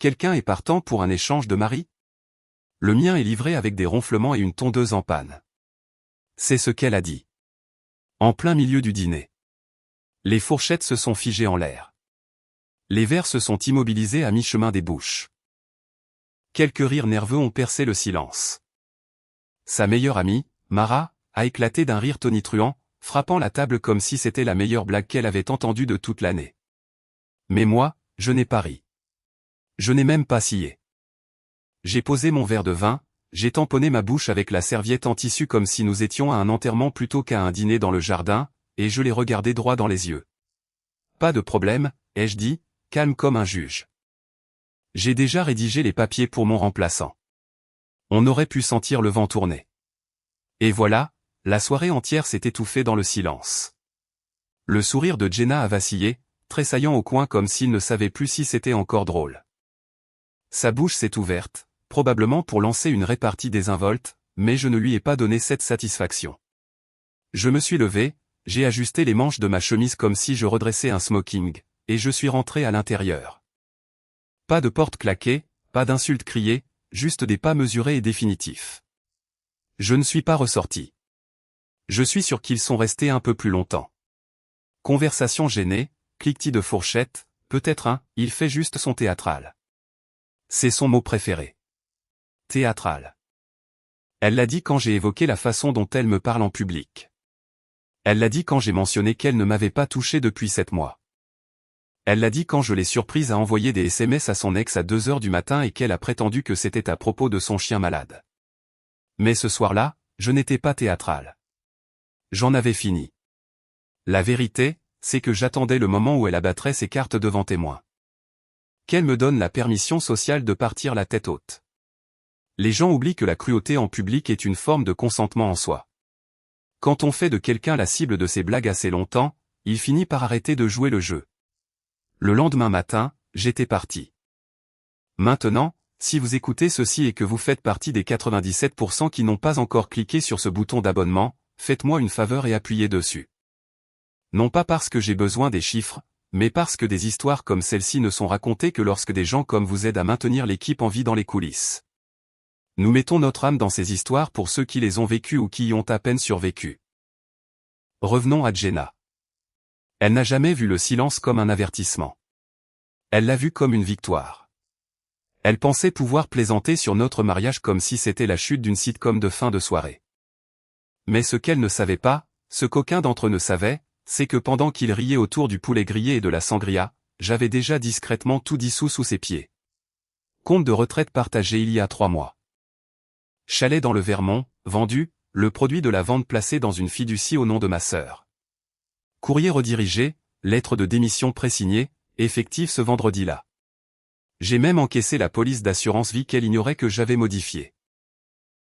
quelqu'un est partant pour un échange de mari? Le mien est livré avec des ronflements et une tondeuse en panne. C'est ce qu'elle a dit. En plein milieu du dîner. Les fourchettes se sont figées en l'air. Les verres se sont immobilisés à mi-chemin des bouches. Quelques rires nerveux ont percé le silence. Sa meilleure amie, Mara, a éclaté d'un rire tonitruant, frappant la table comme si c'était la meilleure blague qu'elle avait entendue de toute l'année. Mais moi, je n'ai pas ri. Je n'ai même pas scié. J'ai posé mon verre de vin, j'ai tamponné ma bouche avec la serviette en tissu comme si nous étions à un enterrement plutôt qu'à un dîner dans le jardin, et je l'ai regardé droit dans les yeux. Pas de problème, ai-je dit, calme comme un juge. J'ai déjà rédigé les papiers pour mon remplaçant. On aurait pu sentir le vent tourner. Et voilà, la soirée entière s'est étouffée dans le silence. Le sourire de Jenna a vacillé, tressaillant au coin comme s'il ne savait plus si c'était encore drôle. Sa bouche s'est ouverte, probablement pour lancer une répartie désinvolte, mais je ne lui ai pas donné cette satisfaction. Je me suis levé, j'ai ajusté les manches de ma chemise comme si je redressais un smoking, et je suis rentré à l'intérieur. Pas de porte claquée, pas d'insultes criées, juste des pas mesurés et définitifs. Je ne suis pas ressorti. Je suis sûr qu'ils sont restés un peu plus longtemps. Conversation gênée, cliquetis de fourchette, peut-être il fait juste son théâtral. C'est son mot préféré. Théâtral. Elle l'a dit quand j'ai évoqué la façon dont elle me parle en public. Elle l'a dit quand j'ai mentionné qu'elle ne m'avait pas touché depuis 7 mois. Elle l'a dit quand je l'ai surprise à envoyer des SMS à son ex à 2 heures du matin et qu'elle a prétendu que c'était à propos de son chien malade. Mais ce soir-là, je n'étais pas théâtral. J'en avais fini. La vérité, c'est que j'attendais le moment où elle abattrait ses cartes devant témoin. Qu'elle me donne la permission sociale de partir la tête haute. Les gens oublient que la cruauté en public est une forme de consentement en soi. Quand on fait de quelqu'un la cible de ses blagues assez longtemps, il finit par arrêter de jouer le jeu. Le lendemain matin, j'étais parti. Maintenant, si vous écoutez ceci et que vous faites partie des 97% qui n'ont pas encore cliqué sur ce bouton d'abonnement, faites-moi une faveur et appuyez dessus. Non pas parce que j'ai besoin des chiffres, mais parce que des histoires comme celle-ci ne sont racontées que lorsque des gens comme vous aident à maintenir l'équipe en vie dans les coulisses. Nous mettons notre âme dans ces histoires pour ceux qui les ont vécues ou qui y ont à peine survécu. Revenons à Jenna. Elle n'a jamais vu le silence comme un avertissement. Elle l'a vu comme une victoire. Elle pensait pouvoir plaisanter sur notre mariage comme si c'était la chute d'une sitcom de fin de soirée. Mais ce qu'elle ne savait pas, ce qu'aucun d'entre eux ne savait, c'est que pendant qu'il riait autour du poulet grillé et de la sangria, j'avais déjà discrètement tout dissous sous ses pieds. Compte de retraite partagé il y a 3 mois. Chalet dans le Vermont, vendu, le produit de la vente placé dans une fiducie au nom de ma sœur. Courrier redirigé, lettre de démission présignée, effective ce vendredi-là. J'ai même encaissé la police d'assurance vie qu'elle ignorait que j'avais modifiée.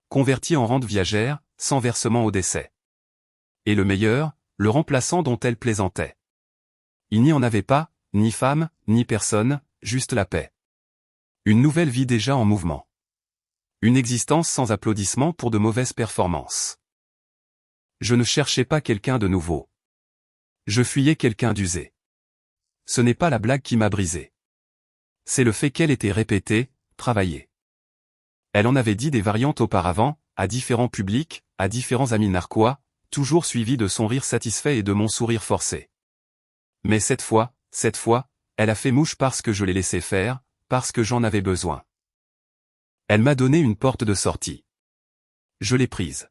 Converti en rente viagère, sans versement au décès. Et le meilleur, le remplaçant dont elle plaisantait. Il n'y en avait pas, ni femme, ni personne, juste la paix. Une nouvelle vie déjà en mouvement. Une existence sans applaudissements pour de mauvaises performances. Je ne cherchais pas quelqu'un de nouveau. Je fuyais quelqu'un d'usé. Ce n'est pas la blague qui m'a brisé. C'est le fait qu'elle était répétée, travaillée. Elle en avait dit des variantes auparavant, à différents publics, à différents amis narquois, toujours suivi de son rire satisfait et de mon sourire forcé. Mais cette fois, elle a fait mouche parce que je l'ai laissé faire, parce que j'en avais besoin. Elle m'a donné une porte de sortie. Je l'ai prise.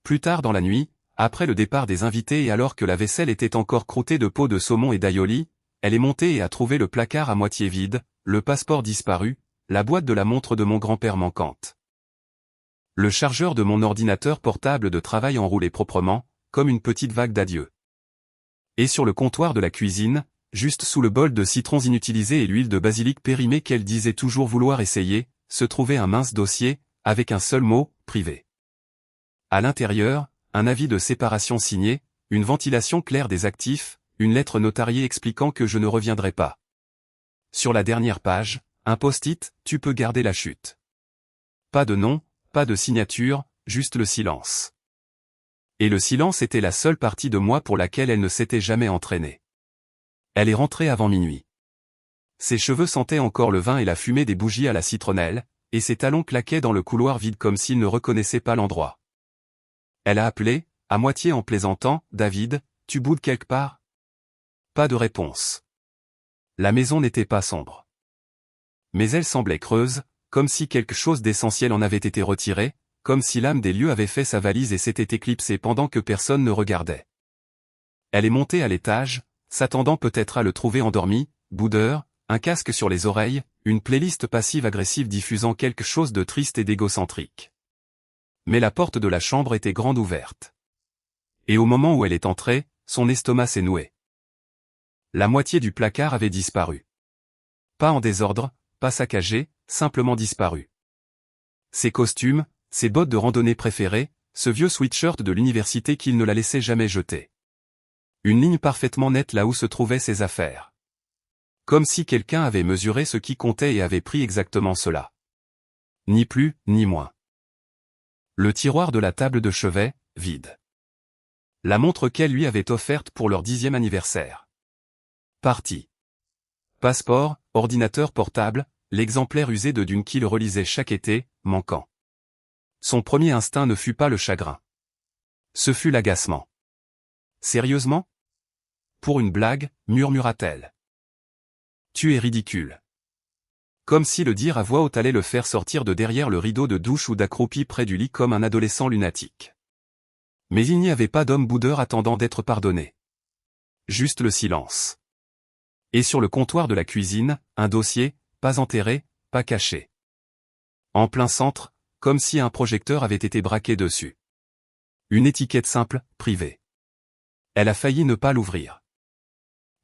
Plus tard dans la nuit, après le départ des invités et alors que la vaisselle était encore croûtée de peaux de saumon et d'aïoli, elle est montée et a trouvé le placard à moitié vide, le passeport disparu, la boîte de la montre de mon grand-père manquante. Le chargeur de mon ordinateur portable de travail enroulé proprement, comme une petite vague d'adieu. Et sur le comptoir de la cuisine, juste sous le bol de citrons inutilisés et l'huile de basilic périmée qu'elle disait toujours vouloir essayer, se trouvait un mince dossier, avec un seul mot, privé. À l'intérieur, un avis de séparation signé, une ventilation claire des actifs, une lettre notariée expliquant que je ne reviendrai pas. Sur la dernière page, un post-it, tu peux garder la chute. Pas de nom, pas de signature, juste le silence. Et le silence était la seule partie de moi pour laquelle elle ne s'était jamais entraînée. Elle est rentrée avant minuit. Ses cheveux sentaient encore le vin et la fumée des bougies à la citronnelle, et ses talons claquaient dans le couloir vide comme s'il ne reconnaissait pas l'endroit. Elle a appelé, à moitié en plaisantant, « David, tu boudes quelque part ?» Pas de réponse. La maison n'était pas sombre. Mais elle semblait creuse, comme si quelque chose d'essentiel en avait été retiré, comme si l'âme des lieux avait fait sa valise et s'était éclipsée pendant que personne ne regardait. Elle est montée à l'étage, s'attendant peut-être à le trouver endormi, boudeur, un casque sur les oreilles, une playlist passive-agressive diffusant quelque chose de triste et d'égocentrique. Mais la porte de la chambre était grande ouverte. Et au moment où elle est entrée, son estomac s'est noué. La moitié du placard avait disparu. Pas en désordre, pas saccagé, simplement disparu. Ses costumes, ses bottes de randonnée préférées, ce vieux sweatshirt de l'université qu'il ne la laissait jamais jeter. Une ligne parfaitement nette là où se trouvaient ses affaires. Comme si quelqu'un avait mesuré ce qui comptait et avait pris exactement cela. Ni plus, ni moins. Le tiroir de la table de chevet, vide. La montre qu'elle lui avait offerte pour leur 10e anniversaire. Partie. Passeport, ordinateur portable, l'exemplaire usé de Dune qu'il relisait chaque été, manquant. Son premier instinct ne fut pas le chagrin. Ce fut l'agacement. Sérieusement ? Pour une blague, murmura-t-elle. Tu es ridicule. Comme si le dire à voix haute allait le faire sortir de derrière le rideau de douche ou d'accroupi près du lit comme un adolescent lunatique. Mais il n'y avait pas d'homme boudeur attendant d'être pardonné. Juste le silence. Et sur le comptoir de la cuisine, un dossier, pas enterré, pas caché. En plein centre, comme si un projecteur avait été braqué dessus. Une étiquette simple, privée. Elle a failli ne pas l'ouvrir.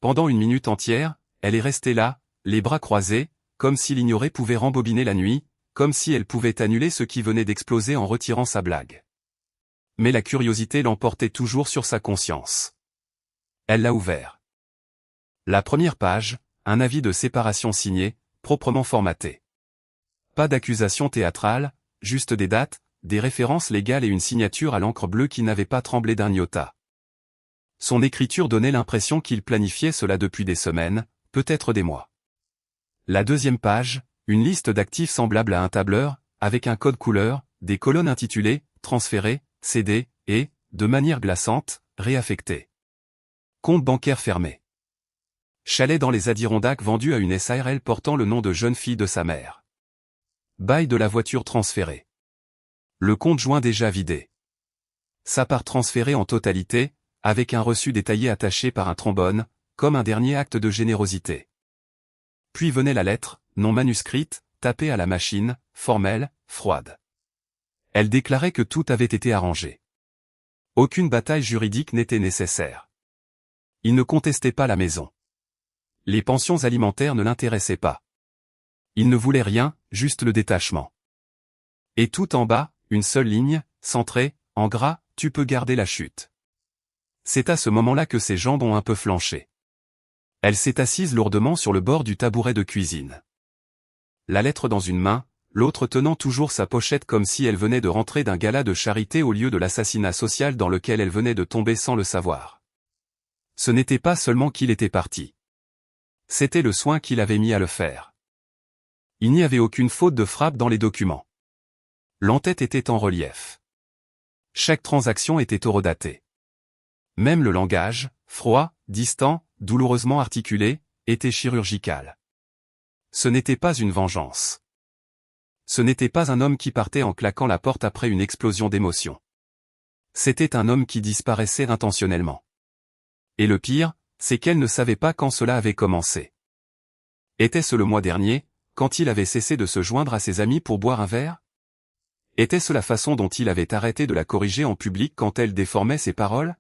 Pendant une minute entière, elle est restée là, les bras croisés, comme si l'ignorer pouvait rembobiner la nuit, comme si elle pouvait annuler ce qui venait d'exploser en retirant sa blague. Mais la curiosité l'emportait toujours sur sa conscience. Elle l'a ouvert. La première page, un avis de séparation signé, proprement formaté. Pas d'accusation théâtrale, juste des dates, des références légales et une signature à l'encre bleue qui n'avait pas tremblé d'un iota. Son écriture donnait l'impression qu'il planifiait cela depuis des semaines, peut-être des mois. La deuxième page, une liste d'actifs semblable à un tableur, avec un code couleur, des colonnes intitulées « Transférés »,« cédés » et, de manière glaçante, « Réaffectés ». Compte bancaire fermé. Chalet dans les Adirondacks vendu à une SARL portant le nom de jeune fille de sa mère. Bail de la voiture transférée. Le compte joint déjà vidé. Sa part transférée en totalité, avec un reçu détaillé attaché par un trombone, comme un dernier acte de générosité. Puis venait la lettre, non manuscrite, tapée à la machine, formelle, froide. Elle déclarait que tout avait été arrangé. Aucune bataille juridique n'était nécessaire. Il ne contestait pas la maison. Les pensions alimentaires ne l'intéressaient pas. Il ne voulait rien, juste le détachement. Et tout en bas, une seule ligne, centrée, en gras, tu peux garder la chute. C'est à ce moment-là que ses jambes ont un peu flanché. Elle s'est assise lourdement sur le bord du tabouret de cuisine. La lettre dans une main, l'autre tenant toujours sa pochette comme si elle venait de rentrer d'un gala de charité au lieu de l'assassinat social dans lequel elle venait de tomber sans le savoir. Ce n'était pas seulement qu'il était parti. C'était le soin qu'il avait mis à le faire. Il n'y avait aucune faute de frappe dans les documents. L'entête était en relief. Chaque transaction était horodatée. Même le langage, froid, distant, douloureusement articulé, était chirurgical. Ce n'était pas une vengeance. Ce n'était pas un homme qui partait en claquant la porte après une explosion d'émotion. C'était un homme qui disparaissait intentionnellement. Et le pire, c'est qu'elle ne savait pas quand cela avait commencé. Était-ce le mois dernier, quand il avait cessé de se joindre à ses amis pour boire un verre? Était-ce la façon dont il avait arrêté de la corriger en public quand elle déformait ses paroles?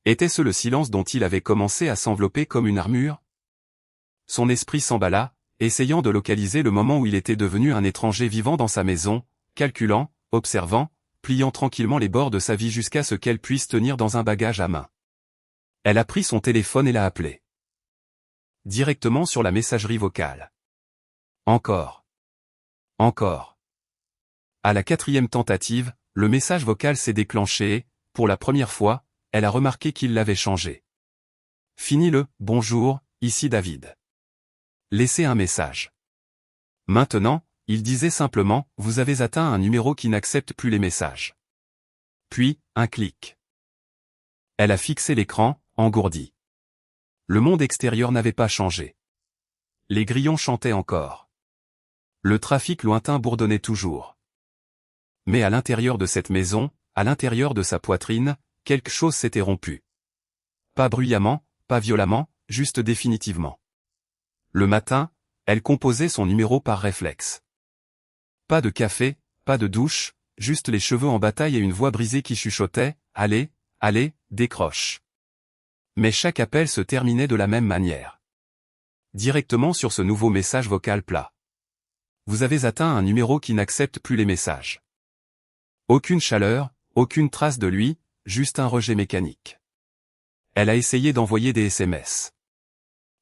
Était-ce le silence dont il avait commencé à s'envelopper comme une armure? Son esprit s'emballa, essayant de localiser le moment où il était devenu un étranger vivant dans sa maison, calculant, observant, pliant tranquillement les bords de sa vie jusqu'à ce qu'elle puisse tenir dans un bagage à main. Elle a pris son téléphone et l'a appelé. Directement sur la messagerie vocale. Encore. Encore. À la 4e tentative, le message vocal s'est déclenché et, pour la première fois, elle a remarqué qu'il l'avait changé. Fini le « Bonjour, ici David ». Laissez un message. Maintenant, il disait simplement, vous avez atteint un numéro qui n'accepte plus les messages. Puis, un clic. Elle a fixé l'écran, engourdi. Le monde extérieur n'avait pas changé. Les grillons chantaient encore. Le trafic lointain bourdonnait toujours. Mais à l'intérieur de cette maison, à l'intérieur de sa poitrine, quelque chose s'était rompu. Pas bruyamment, pas violemment, juste définitivement. Le matin, elle composait son numéro par réflexe. Pas de café, pas de douche, juste les cheveux en bataille et une voix brisée qui chuchotait « Allez, allez, décroche ». Mais chaque appel se terminait de la même manière. Directement sur ce nouveau message vocal plat. Vous avez atteint un numéro qui n'accepte plus les messages. Aucune chaleur, aucune trace de lui, juste un rejet mécanique. Elle a essayé d'envoyer des SMS.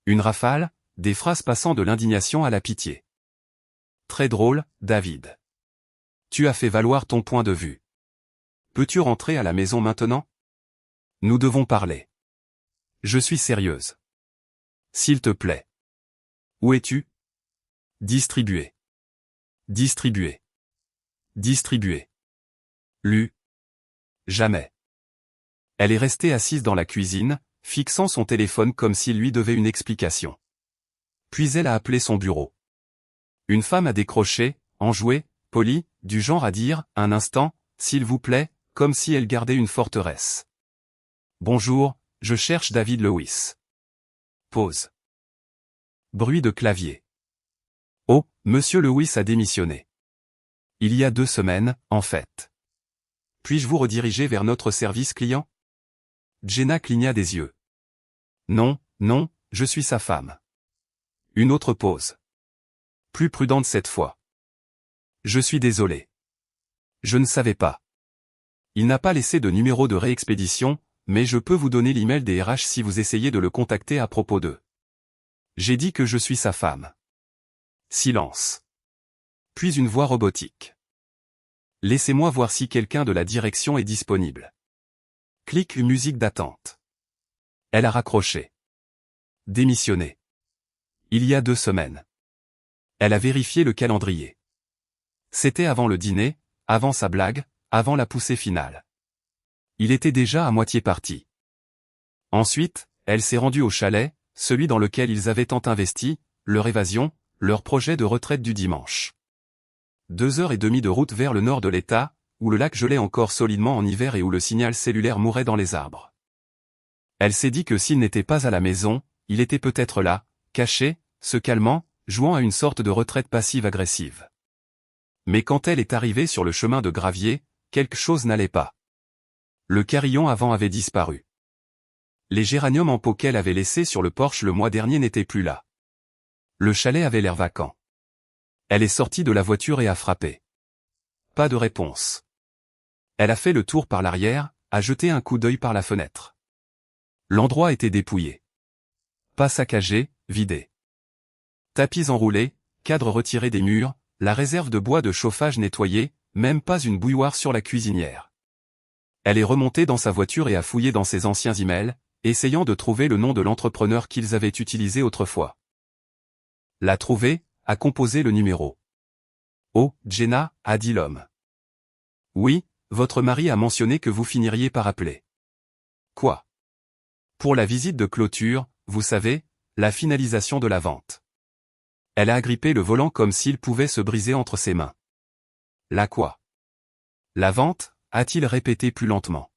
Une rafale, des phrases passant de l'indignation à la pitié. Très drôle, David. Tu as fait valoir ton point de vue. Peux-tu rentrer à la maison maintenant? Nous devons parler. Je suis sérieuse. S'il te plaît. Où es-tu? Distribuer. Distribuer. Distribuer. Lu. Jamais. Elle est restée assise dans la cuisine, fixant son téléphone comme s'il lui devait une explication. Puis elle a appelé son bureau. Une femme a décroché, enjouée, polie, du genre à dire, un instant, s'il vous plaît, comme si elle gardait une forteresse. Bonjour, je cherche David Lewis. Pause. Bruit de clavier. Oh, Monsieur Lewis a démissionné. Il y a 2 semaines, en fait. Puis-je vous rediriger vers notre service client? Jenna cligna des yeux. Non, non, je suis sa femme. Une autre pause. Plus prudente cette fois. Je suis désolé. Je ne savais pas. Il n'a pas laissé de numéro de réexpédition, mais je peux vous donner l'email des RH si vous essayez de le contacter à propos d'eux. J'ai dit que je suis sa femme. Silence. Puis une voix robotique. Laissez-moi voir si quelqu'un de la direction est disponible. Clique musique d'attente. Elle a raccroché. Démissionné. Il y a 2 semaines. Elle a vérifié le calendrier. C'était avant le dîner, avant sa blague, avant la poussée finale. Il était déjà à moitié parti. Ensuite, elle s'est rendue au chalet, celui dans lequel ils avaient tant investi, leur évasion, leur projet de retraite du dimanche. 2h30 de route vers le nord de l'État, où le lac gelait encore solidement en hiver et où le signal cellulaire mourait dans les arbres. Elle s'est dit que s'il n'était pas à la maison, il était peut-être là, caché, se calmant, jouant à une sorte de retraite passive-agressive. Mais quand elle est arrivée sur le chemin de gravier, quelque chose n'allait pas. Le carillon avant avait disparu. Les géraniums en pot qu'elle avait laissés sur le porche le mois dernier n'étaient plus là. Le chalet avait l'air vacant. Elle est sortie de la voiture et a frappé. Pas de réponse. Elle a fait le tour par l'arrière, a jeté un coup d'œil par la fenêtre. L'endroit était dépouillé. Pas saccagé, vidé. Tapis enroulés, cadres retirés des murs, la réserve de bois de chauffage nettoyée, même pas une bouilloire sur la cuisinière. Elle est remontée dans sa voiture et a fouillé dans ses anciens emails, essayant de trouver le nom de l'entrepreneur qu'ils avaient utilisé autrefois. L'a trouvé, a composé le numéro. Oh, Jenna, a dit l'homme. Oui, votre mari a mentionné que vous finiriez par appeler. Quoi? Pour la visite de clôture, vous savez, la finalisation de la vente. Elle a agrippé le volant comme s'il pouvait se briser entre ses mains. La quoi? La vente, a-t-il répété plus lentement.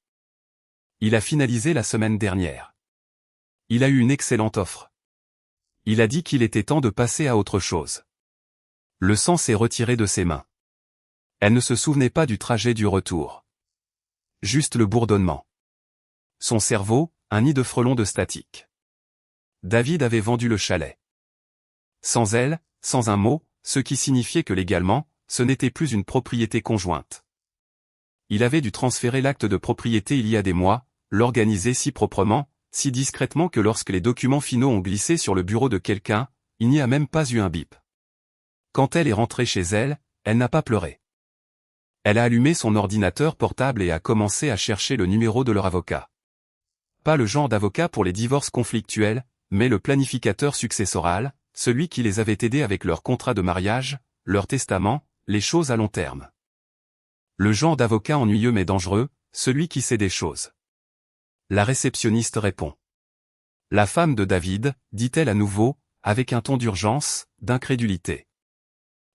Il a finalisé la semaine dernière. Il a eu une excellente offre. Il a dit qu'il était temps de passer à autre chose. Le sang s'est retiré de ses mains. Elle ne se souvenait pas du trajet du retour. Juste le bourdonnement. Son cerveau, un nid de frelons de statique. David avait vendu le chalet. Sans elle, sans un mot, ce qui signifiait que légalement, ce n'était plus une propriété conjointe. Il avait dû transférer l'acte de propriété il y a des mois, l'organiser si proprement, si discrètement que lorsque les documents finaux ont glissé sur le bureau de quelqu'un, il n'y a même pas eu un bip. Quand elle est rentrée chez elle, elle n'a pas pleuré. Elle a allumé son ordinateur portable et a commencé à chercher le numéro de leur avocat. Pas le genre d'avocat pour les divorces conflictuels, mais le planificateur successoral, celui qui les avait aidés avec leur contrat de mariage, leur testament, les choses à long terme. Le genre d'avocat ennuyeux mais dangereux, celui qui sait des choses. La réceptionniste répond. La femme de David, dit-elle à nouveau, avec un ton d'urgence, d'incrédulité.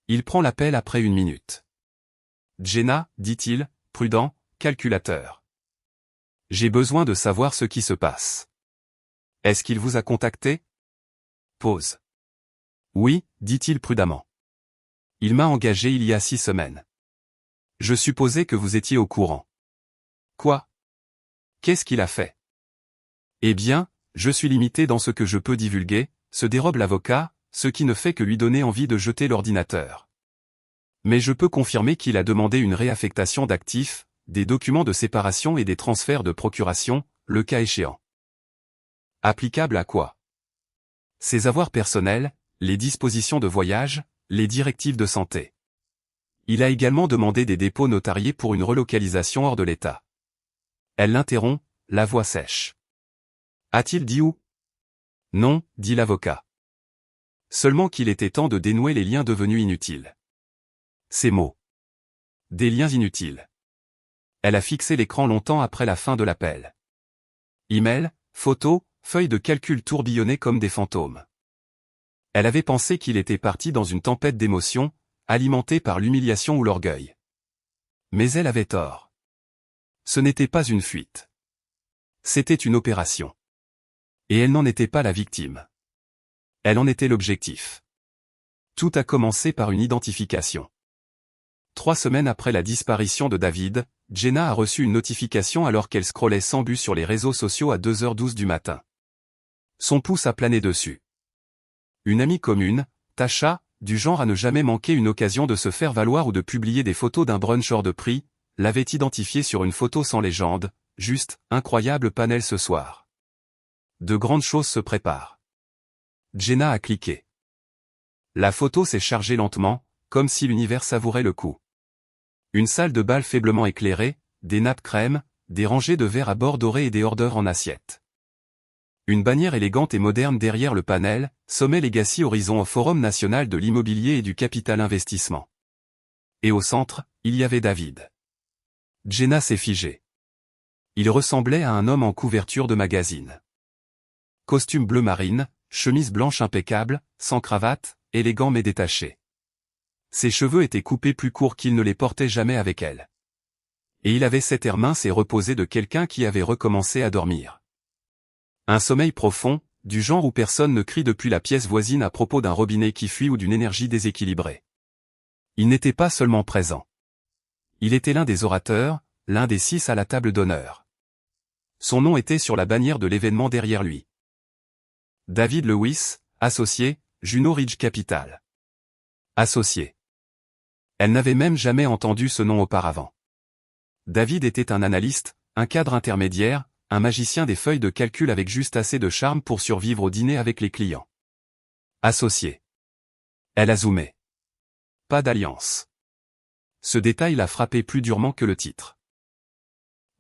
Il prend l'appel après 1 minute. Jenna, dit-il, prudent, calculateur. J'ai besoin de savoir ce qui se passe. Est-ce qu'il vous a contacté? Pause. Oui, dit-il prudemment. Il m'a engagé il y a 6 semaines. Je supposais que vous étiez au courant. Quoi? Qu'est-ce qu'il a fait? Eh bien, je suis limité dans ce que je peux divulguer, se dérobe l'avocat, ce qui ne fait que lui donner envie de jeter l'ordinateur. Mais je peux confirmer qu'il a demandé une réaffectation d'actifs, des documents de séparation et des transferts de procuration, le cas échéant. Applicable à quoi? Ses avoirs personnels, les dispositions de voyage, les directives de santé. Il a également demandé des dépôts notariés pour une relocalisation hors de l'État. Elle l'interrompt, la voix sèche. A-t-il dit où? Non, dit l'avocat. Seulement qu'il était temps de dénouer les liens devenus inutiles. Ces mots. Des liens inutiles. Elle a fixé l'écran longtemps après la fin de l'appel. Email, photos, feuilles de calcul tourbillonnaient comme des fantômes. Elle avait pensé qu'il était parti dans une tempête d'émotions, alimentée par l'humiliation ou l'orgueil. Mais elle avait tort. Ce n'était pas une fuite. C'était une opération. Et elle n'en était pas la victime. Elle en était l'objectif. Tout a commencé par une identification. 3 semaines après la disparition de David, Jenna a reçu une notification alors qu'elle scrollait sans but sur les réseaux sociaux à 2h12 du matin. Son pouce a plané dessus. Une amie commune, Tasha, du genre à ne jamais manquer une occasion de se faire valoir ou de publier des photos d'un brunch hors de prix, l'avait identifié sur une photo sans légende, juste, incroyable panel ce soir. De grandes choses se préparent. Jenna a cliqué. La photo s'est chargée lentement, comme si l'univers savourait le coup. Une salle de bal faiblement éclairée, des nappes crème, des rangées de verres à bord dorés et des hors d'œuvre en assiette. Une bannière élégante et moderne derrière le panel, Sommet Legacy Horizon au Forum national de l'immobilier et du capital investissement. Et au centre, il y avait David. Jenna s'est figée. Il ressemblait à un homme en couverture de magazine. Costume bleu marine, chemise blanche impeccable, sans cravate, élégant mais détaché. Ses cheveux étaient coupés plus courts qu'il ne les portait jamais avec elle. Et il avait cet air mince et reposé de quelqu'un qui avait recommencé à dormir. Un sommeil profond, du genre où personne ne crie depuis la pièce voisine à propos d'un robinet qui fuit ou d'une énergie déséquilibrée. Il n'était pas seulement présent. Il était l'un des orateurs, l'un des 6 à la table d'honneur. Son nom était sur la bannière de l'événement derrière lui. David Lewis, associé, Juno Ridge Capital. Associé. Elle n'avait même jamais entendu ce nom auparavant. David était un analyste, un cadre intermédiaire, un magicien des feuilles de calcul avec juste assez de charme pour survivre au dîner avec les clients. Associé. Elle a zoomé. Pas d'alliance. Ce détail l'a frappé plus durement que le titre.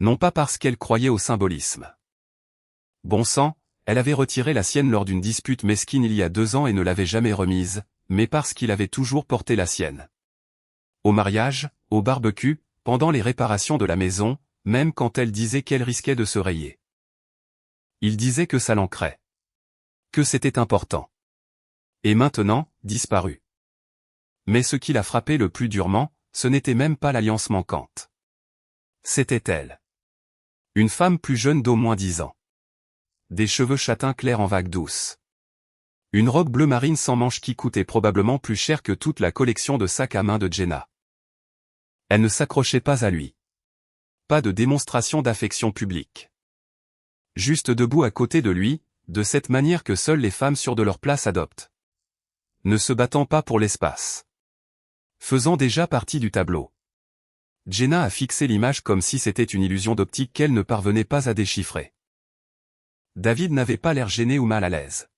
Non pas parce qu'elle croyait au symbolisme. Bon sang, elle avait retiré la sienne lors d'une dispute mesquine il y a 2 ans et ne l'avait jamais remise, mais parce qu'il avait toujours porté la sienne. Au mariage, au barbecue, pendant les réparations de la maison, même quand elle disait qu'elle risquait de se rayer. Il disait que ça l'ancrait. Que c'était important. Et maintenant, disparu. Mais ce qui l'a frappé le plus durement, ce n'était même pas l'alliance manquante. C'était elle. Une femme plus jeune d'au moins 10 ans. Des cheveux châtains clairs en vagues douces. Une robe bleu marine sans manches qui coûtait probablement plus cher que toute la collection de sacs à main de Jenna. Elle ne s'accrochait pas à lui. Pas de démonstration d'affection publique. Juste debout à côté de lui, de cette manière que seules les femmes sûres de leur place adoptent. Ne se battant pas pour l'espace. Faisant déjà partie du tableau. Jenna a fixé l'image comme si c'était une illusion d'optique qu'elle ne parvenait pas à déchiffrer. David n'avait pas l'air gêné ou mal à l'aise.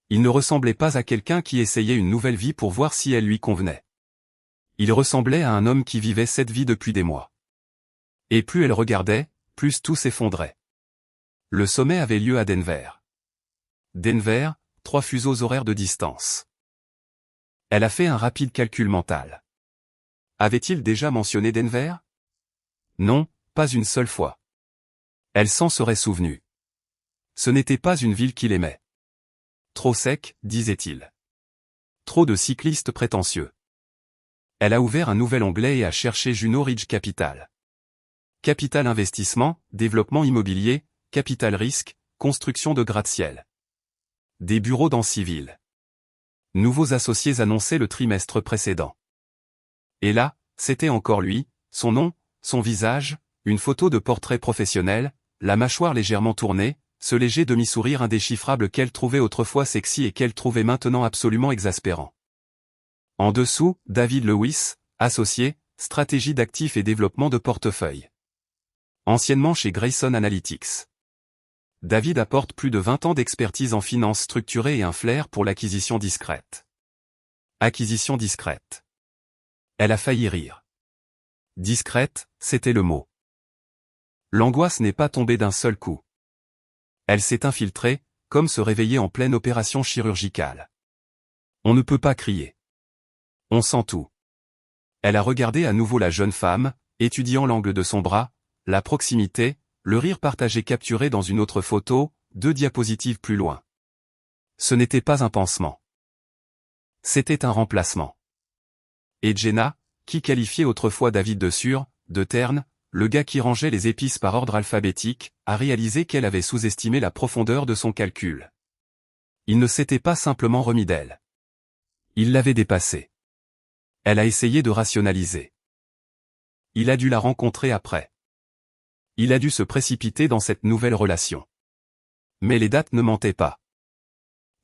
Il ne ressemblait pas à quelqu'un qui essayait une nouvelle vie pour voir si elle lui convenait. Il ressemblait à un homme qui vivait cette vie depuis des mois. Et plus elle regardait, plus tout s'effondrait. Le sommet avait lieu à Denver. Denver, 3 fuseaux horaires de distance. Elle a fait un rapide calcul mental. Avait-il déjà mentionné Denver? Non, pas une seule fois. Elle s'en serait souvenue. Ce n'était pas une ville qu'il aimait. Trop sec, disait-il. Trop de cyclistes prétentieux. Elle a ouvert un nouvel onglet et a cherché Juno Ridge Capital. Capital investissement, développement immobilier, capital risque, construction de gratte-ciel. Des bureaux dans 6 villes. Nouveaux associés annoncés le trimestre précédent. Et là, c'était encore lui, son nom, son visage, une photo de portrait professionnel, la mâchoire légèrement tournée, ce léger demi-sourire indéchiffrable qu'elle trouvait autrefois sexy et qu'elle trouvait maintenant absolument exaspérant. En dessous, David Lewis, associé, stratégie d'actifs et développement de portefeuille. Anciennement chez Grayson Analytics. David apporte plus de 20 ans d'expertise en finance structurée et un flair pour l'acquisition discrète. Acquisition discrète. Elle a failli rire. Discrète, c'était le mot. L'angoisse n'est pas tombée d'un seul coup. Elle s'est infiltrée, comme se réveiller en pleine opération chirurgicale. On ne peut pas crier. On sent tout. Elle a regardé à nouveau la jeune femme, étudiant l'angle de son bras, la proximité, le rire partagé capturé dans une autre photo, 2 diapositives plus loin. Ce n'était pas un pansement. C'était un remplacement. Et Jenna, qui qualifiait autrefois David de terne, le gars qui rangeait les épices par ordre alphabétique, a réalisé qu'elle avait sous-estimé la profondeur de son calcul. Il ne s'était pas simplement remis d'elle. Il l'avait dépassée. Elle a essayé de rationaliser. Il a dû la rencontrer après. Il a dû se précipiter dans cette nouvelle relation. Mais les dates ne mentaient pas.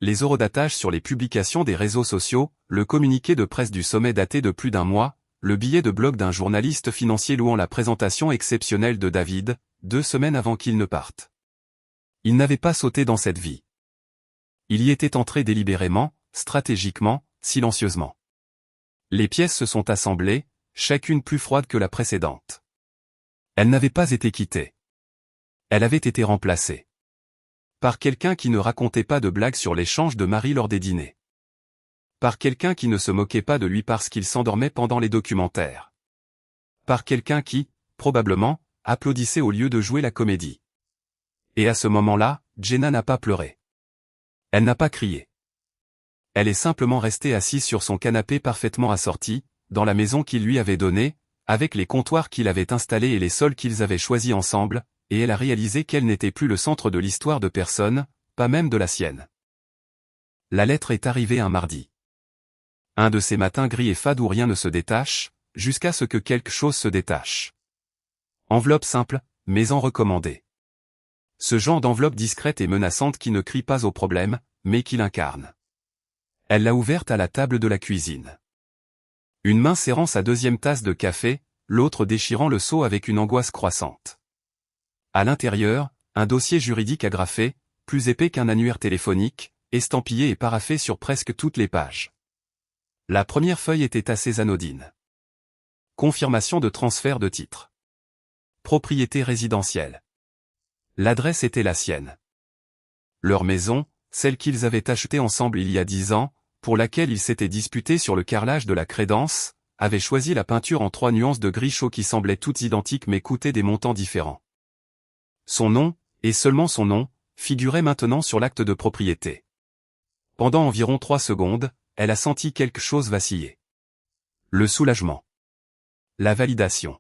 Les eurodatages sur les publications des réseaux sociaux, le communiqué de presse du sommet daté de plus d'un mois, le billet de blog d'un journaliste financier louant la présentation exceptionnelle de David, 2 semaines avant qu'il ne parte. Il n'avait pas sauté dans cette vie. Il y était entré délibérément, stratégiquement, silencieusement. Les pièces se sont assemblées, chacune plus froide que la précédente. Elle n'avait pas été quittée. Elle avait été remplacée. Par quelqu'un qui ne racontait pas de blagues sur l'échange de Marie lors des dîners. Par quelqu'un qui ne se moquait pas de lui parce qu'il s'endormait pendant les documentaires. Par quelqu'un qui, probablement, applaudissait au lieu de jouer la comédie. Et à ce moment-là, Jenna n'a pas pleuré. Elle n'a pas crié. Elle est simplement restée assise sur son canapé parfaitement assorti, dans la maison qu'il lui avait donnée, avec les comptoirs qu'il avait installés et les sols qu'ils avaient choisis ensemble, et elle a réalisé qu'elle n'était plus le centre de l'histoire de personne, pas même de la sienne. La lettre est arrivée un mardi. Un de ces matins gris et fades où rien ne se détache, jusqu'à ce que quelque chose se détache. Enveloppe simple, mais en recommandé. Ce genre d'enveloppe discrète et menaçante qui ne crie pas au problème, mais qui l'incarne. Elle l'a ouverte à la table de la cuisine. Une main serrant sa 2e tasse de café, l'autre déchirant le seau avec une angoisse croissante. À l'intérieur, un dossier juridique agrafé, plus épais qu'un annuaire téléphonique, estampillé et paraphé sur presque toutes les pages. La première feuille était assez anodine. Confirmation de transfert de titre. Propriété résidentielle. L'adresse était la sienne. Leur maison, celle qu'ils avaient achetée ensemble il y a 10 ans, pour laquelle ils s'étaient disputés sur le carrelage de la crédence, avait choisi la peinture en 3 nuances de gris chaud qui semblaient toutes identiques mais coûtaient des montants différents. Son nom, et seulement son nom, figurait maintenant sur l'acte de propriété. Pendant environ 3 secondes, elle a senti quelque chose vaciller. Le soulagement. La validation.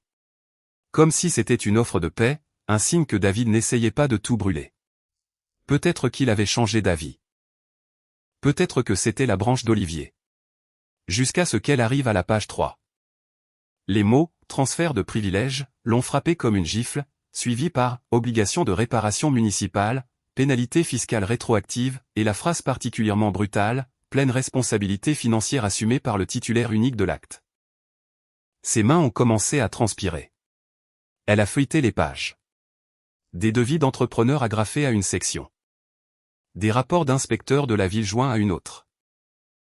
Comme si c'était une offre de paix, un signe que David n'essayait pas de tout brûler. Peut-être qu'il avait changé d'avis. Peut-être que c'était la branche d'olivier. Jusqu'à ce qu'elle arrive à la page 3. Les mots « transfert de privilèges » l'ont frappé comme une gifle, suivi par « obligation de réparation municipale », pénalité fiscale rétroactive, et la phrase particulièrement brutale « pleine responsabilité financière assumée par le titulaire unique de l'acte ». Ses mains ont commencé à transpirer. Elle a feuilleté les pages. Des devis d'entrepreneurs agrafés à une section. Des rapports d'inspecteurs de la ville joints à une autre.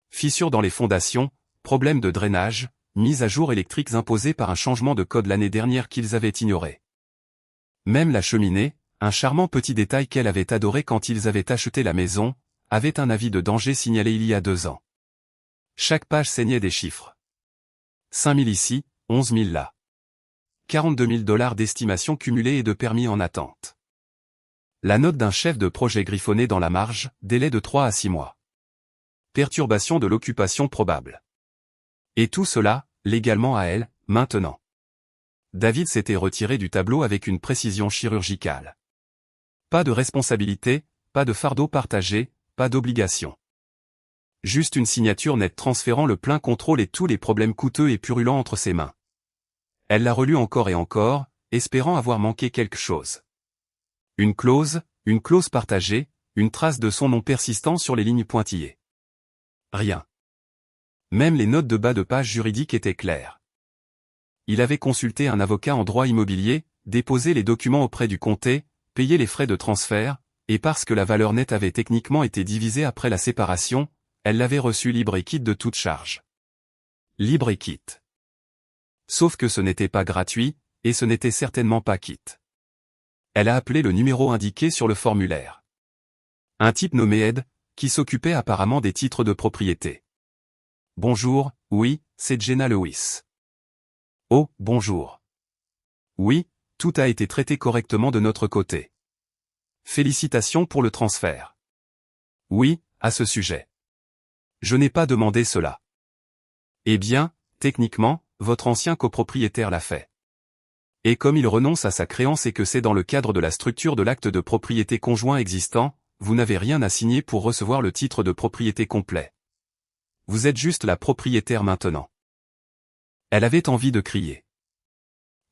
Fissures dans les fondations, problèmes de drainage, mises à jour électriques imposées par un changement de code l'année dernière qu'ils avaient ignoré. Même la cheminée, un charmant petit détail qu'elle avait adoré quand ils avaient acheté la maison, avait un avis de danger signalé il y a 2 ans. Chaque page saignait des chiffres. 5 000 ici, 11 000 là. 42 000 $ d'estimation cumulée et de permis en attente. La note d'un chef de projet griffonnée dans la marge, délai de 3 à 6 mois. Perturbation de l'occupation probable. Et tout cela, légalement à elle, maintenant. David s'était retiré du tableau avec une précision chirurgicale. Pas de responsabilité, pas de fardeau partagé, pas d'obligation. Juste une signature nette transférant le plein contrôle et tous les problèmes coûteux et purulents entre ses mains. Elle l'a relu encore et encore, espérant avoir manqué quelque chose. Une clause partagée, une trace de son nom persistant sur les lignes pointillées. Rien. Même les notes de bas de page juridiques étaient claires. Il avait consulté un avocat en droit immobilier, déposé les documents auprès du comté, payé les frais de transfert, et parce que la valeur nette avait techniquement été divisée après la séparation, elle l'avait reçu libre et quitte de toute charge. Libre et quitte. Sauf que ce n'était pas gratuit, et ce n'était certainement pas quitte. Elle a appelé le numéro indiqué sur le formulaire. Un type nommé Ed, qui s'occupait apparemment des titres de propriété. Bonjour, oui, c'est Jenna Lewis. Oh, bonjour. Oui, tout a été traité correctement de notre côté. Félicitations pour le transfert. Oui, à ce sujet. Je n'ai pas demandé cela. Eh bien, techniquement, votre ancien copropriétaire l'a fait. Et comme il renonce à sa créance et que c'est dans le cadre de la structure de l'acte de propriété conjoint existant, vous n'avez rien à signer pour recevoir le titre de propriété complet. Vous êtes juste la propriétaire maintenant. Elle avait envie de crier.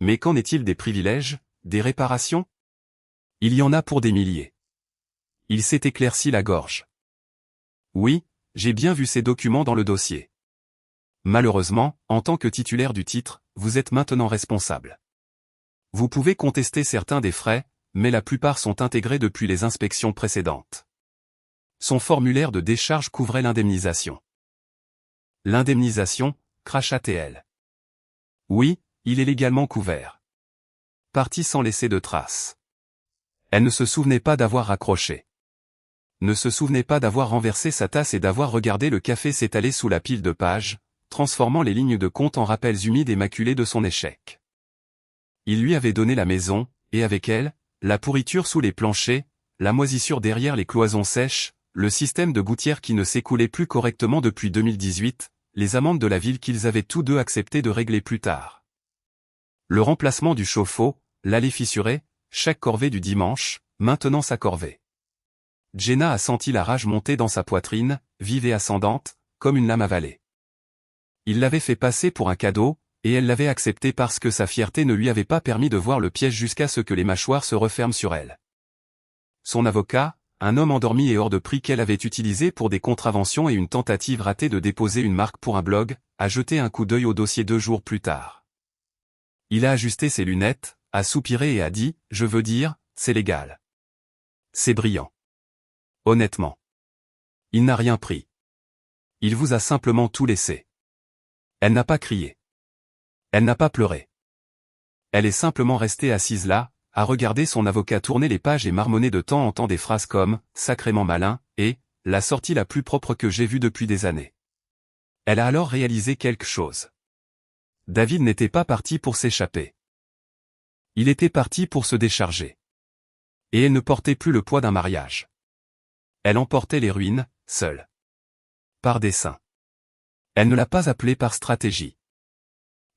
Mais qu'en est-il des privilèges, des réparations? Il y en a pour des milliers. Il s'est éclairci la gorge. Oui, j'ai bien vu ces documents dans le dossier. Malheureusement, en tant que titulaire du titre, vous êtes maintenant responsable. Vous pouvez contester certains des frais, mais la plupart sont intégrés depuis les inspections précédentes. Son formulaire de décharge couvrait l'indemnisation. L'indemnisation, crachat-elle. Oui, il est légalement couvert. Parti sans laisser de traces. Elle ne se souvenait pas d'avoir raccroché. Ne se souvenait pas d'avoir renversé sa tasse et d'avoir regardé le café s'étaler sous la pile de pages, transformant les lignes de compte en rappels humides et maculés de son échec. Il lui avait donné la maison, et avec elle, la pourriture sous les planchers, la moisissure derrière les cloisons sèches, le système de gouttières qui ne s'écoulait plus correctement depuis 2018, les amendes de la ville qu'ils avaient tous deux accepté de régler plus tard. Le remplacement du chauffe-eau, l'allée fissurée, chaque corvée du dimanche, maintenant sa corvée. Jenna a senti la rage monter dans sa poitrine, vive et ascendante, comme une lame avalée. Il l'avait fait passer pour un cadeau, et elle l'avait accepté parce que sa fierté ne lui avait pas permis de voir le piège jusqu'à ce que les mâchoires se referment sur elle. Son avocat, un homme endormi et hors de prix qu'elle avait utilisé pour des contraventions et une tentative ratée de déposer une marque pour un blog, a jeté un coup d'œil au dossier 2 jours plus tard. Il a ajusté ses lunettes, a soupiré et a dit, je veux dire, c'est légal. C'est brillant. Honnêtement. Il n'a rien pris. Il vous a simplement tout laissé. Elle n'a pas crié. Elle n'a pas pleuré. Elle est simplement restée assise là, à regarder son avocat tourner les pages et marmonner de temps en temps des phrases comme « sacrément malin » et « la sortie la plus propre que j'ai vue depuis des années ». Elle a alors réalisé quelque chose. David n'était pas parti pour s'échapper. Il était parti pour se décharger. Et elle ne portait plus le poids d'un mariage. Elle emportait les ruines, seule. Par dessein. Elle ne l'a pas appelé par stratégie.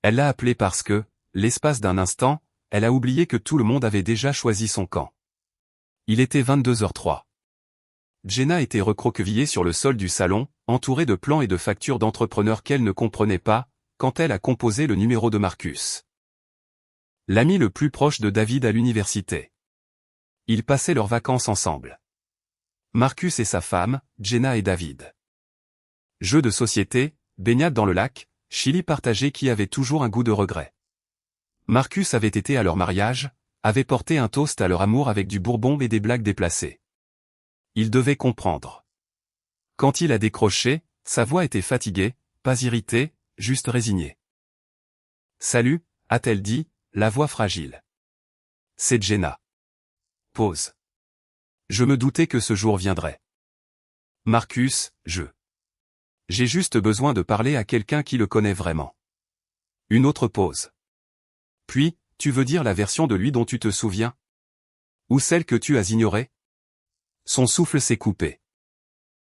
Elle l'a appelé parce que, l'espace d'un instant, elle a oublié que tout le monde avait déjà choisi son camp. Il était 22h03. Jenna était recroquevillée sur le sol du salon, entourée de plans et de factures d'entrepreneurs qu'elle ne comprenait pas, quand elle a composé le numéro de Marcus. L'ami le plus proche de David à l'université. Ils passaient leurs vacances ensemble. Marcus et sa femme, Jenna et David. Jeux de société, baignade dans le lac, chili partagé qui avait toujours un goût de regret. Marcus avait été à leur mariage, avait porté un toast à leur amour avec du bourbon et des blagues déplacées. Il devait comprendre. Quand il a décroché, sa voix était fatiguée, pas irritée, juste résignée. « Salut », a-t-elle dit, la voix fragile. « C'est Jenna. » Pause. « Je me doutais que ce jour viendrait. » Marcus, J'ai juste besoin de parler à quelqu'un qui le connaît vraiment. Une autre pause. Puis, tu veux dire la version de lui dont tu te souviens? Ou celle que tu as ignorée? Son souffle s'est coupé.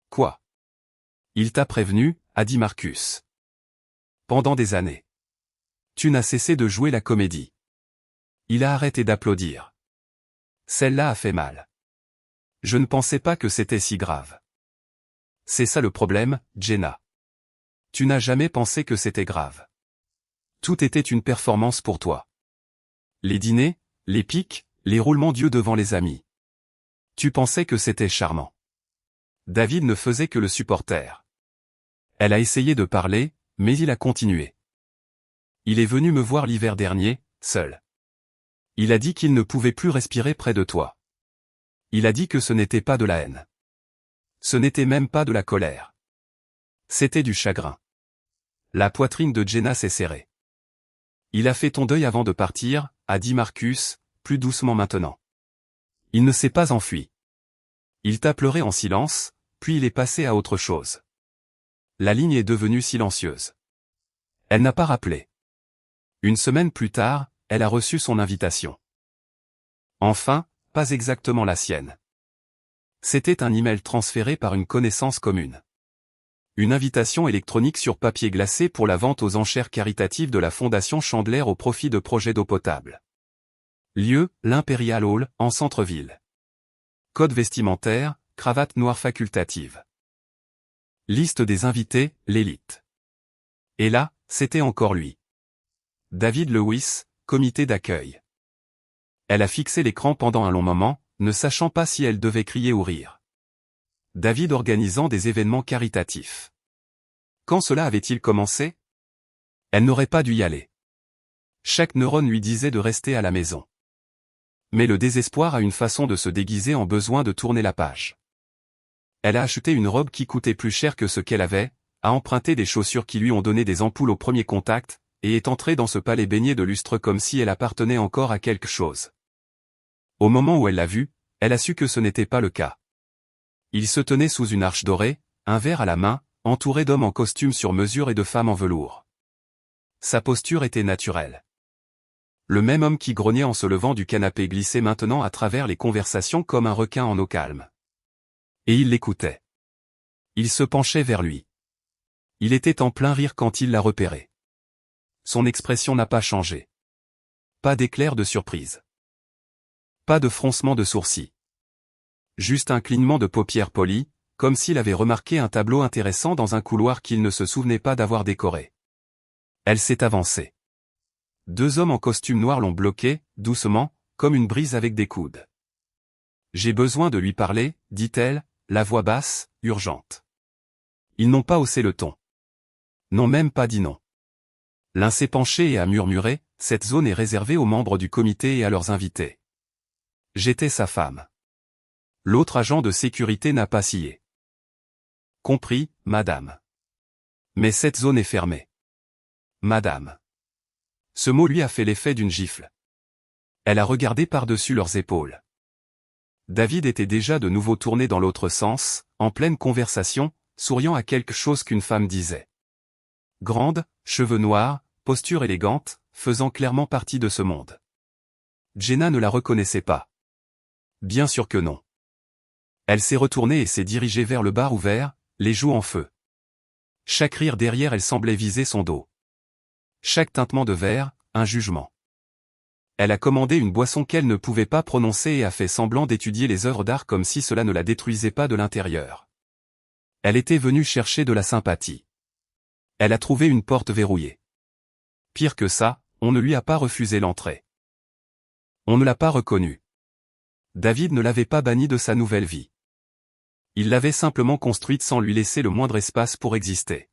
Quoi? Il t'a prévenu, a dit Marcus. Pendant des années. Tu n'as cessé de jouer la comédie. Il a arrêté d'applaudir. Celle-là a fait mal. Je ne pensais pas que c'était si grave. C'est ça le problème, Jenna. Tu n'as jamais pensé que c'était grave. Tout était une performance pour toi. Les dîners, les piques, les roulements d'yeux devant les amis. Tu pensais que c'était charmant. David ne faisait que le supporter. Elle a essayé de parler, mais il a continué. Il est venu me voir l'hiver dernier, seul. Il a dit qu'il ne pouvait plus respirer près de toi. Il a dit que ce n'était pas de la haine. Ce n'était même pas de la colère. C'était du chagrin. La poitrine de Jenna s'est serrée. Il a fait ton deuil avant de partir, a dit Marcus, plus doucement maintenant. Il ne s'est pas enfui. Il t'a pleuré en silence, puis il est passé à autre chose. La ligne est devenue silencieuse. Elle n'a pas rappelé. Une semaine plus tard, elle a reçu son invitation. Enfin, pas exactement la sienne. C'était un email transféré par une connaissance commune. Une invitation électronique sur papier glacé pour la vente aux enchères caritatives de la Fondation Chandler au profit de projets d'eau potable. Lieu, l'Imperial Hall, en centre-ville. Code vestimentaire, cravate noire facultative. Liste des invités, l'élite. Et là, c'était encore lui. David Lewis, comité d'accueil. Elle a fixé l'écran pendant un long moment, ne sachant pas si elle devait crier ou rire. David organisant des événements caritatifs. Quand cela avait-il commencé? Elle n'aurait pas dû y aller. Chaque neurone lui disait de rester à la maison. Mais le désespoir a une façon de se déguiser en besoin de tourner la page. Elle a acheté une robe qui coûtait plus cher que ce qu'elle avait, a emprunté des chaussures qui lui ont donné des ampoules au premier contact, et est entrée dans ce palais baigné de lustre comme si elle appartenait encore à quelque chose. Au moment où elle l'a vu, elle a su que ce n'était pas le cas. Il se tenait sous une arche dorée, un verre à la main, entouré d'hommes en costume sur mesure et de femmes en velours. Sa posture était naturelle. Le même homme qui grognait en se levant du canapé glissait maintenant à travers les conversations comme un requin en eau calme. Et il l'écoutait. Il se penchait vers lui. Il était en plein rire quand il l'a repéré. Son expression n'a pas changé. Pas d'éclair de surprise. Pas de froncement de sourcils. Juste un clignement de paupières polies, comme s'il avait remarqué un tableau intéressant dans un couloir qu'il ne se souvenait pas d'avoir décoré. Elle s'est avancée. Deux hommes en costume noir l'ont bloqué, doucement, comme une brise avec des coudes. J'ai besoin de lui parler, dit-elle, la voix basse, urgente. Ils n'ont pas haussé le ton. N'ont même pas dit non. L'un s'est penché et a murmuré, cette zone est réservée aux membres du comité et à leurs invités. J'étais sa femme. L'autre agent de sécurité n'a pas scié. Compris, madame. Mais cette zone est fermée. Madame. Ce mot lui a fait l'effet d'une gifle. Elle a regardé par-dessus leurs épaules. David était déjà de nouveau tourné dans l'autre sens, en pleine conversation, souriant à quelque chose qu'une femme disait. Grande, cheveux noirs, posture élégante, faisant clairement partie de ce monde. Jenna ne la reconnaissait pas. Bien sûr que non. Elle s'est retournée et s'est dirigée vers le bar ouvert, les joues en feu. Chaque rire derrière elle semblait viser son dos. Chaque tintement de verre, un jugement. Elle a commandé une boisson qu'elle ne pouvait pas prononcer et a fait semblant d'étudier les œuvres d'art comme si cela ne la détruisait pas de l'intérieur. Elle était venue chercher de la sympathie. Elle a trouvé une porte verrouillée. Pire que ça, on ne lui a pas refusé l'entrée. On ne l'a pas reconnue. David ne l'avait pas bannie de sa nouvelle vie. Il l'avait simplement construite sans lui laisser le moindre espace pour exister.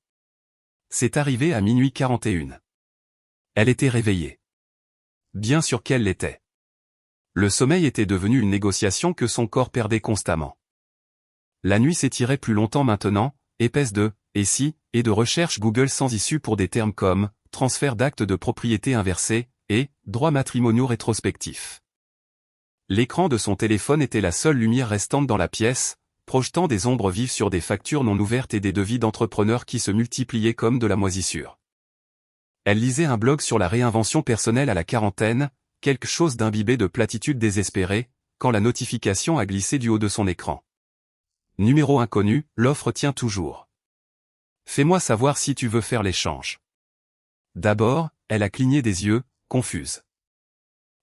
C'est arrivé à minuit 41. Elle était réveillée. Bien sûr qu'elle l'était. Le sommeil était devenu une négociation que son corps perdait constamment. La nuit s'étirait plus longtemps maintenant, épaisse de « et si » et de recherches Google sans issue pour des termes comme « transfert d'actes de propriété inversé » et « droits matrimoniaux rétrospectifs ». L'écran de son téléphone était la seule lumière restante dans la pièce, projetant des ombres vives sur des factures non ouvertes et des devis d'entrepreneurs qui se multipliaient comme de la moisissure. Elle lisait un blog sur la réinvention personnelle à la quarantaine, quelque chose d'imbibé de platitudes désespérées, quand la notification a glissé du haut de son écran. Numéro inconnu, l'offre tient toujours. Fais-moi savoir si tu veux faire l'échange. D'abord, elle a cligné des yeux, confuse.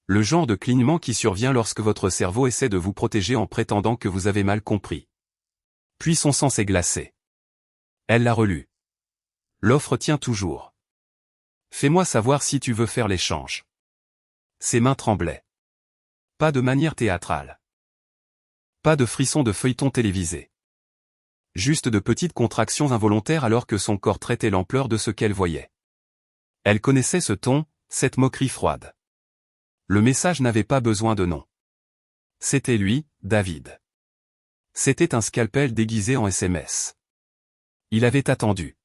Le genre de clignement qui survient lorsque votre cerveau essaie de vous protéger en prétendant que vous avez mal compris. Puis son sang s'est glacé. Elle l'a relu. L'offre tient toujours. Fais-moi savoir si tu veux faire l'échange. Ses mains tremblaient. Pas de manière théâtrale. Pas de frisson de feuilleton télévisé. Juste de petites contractions involontaires alors que son corps traitait l'ampleur de ce qu'elle voyait. Elle connaissait ce ton, cette moquerie froide. Le message n'avait pas besoin de nom. C'était lui, David. C'était un scalpel déguisé en SMS. Il avait attendu.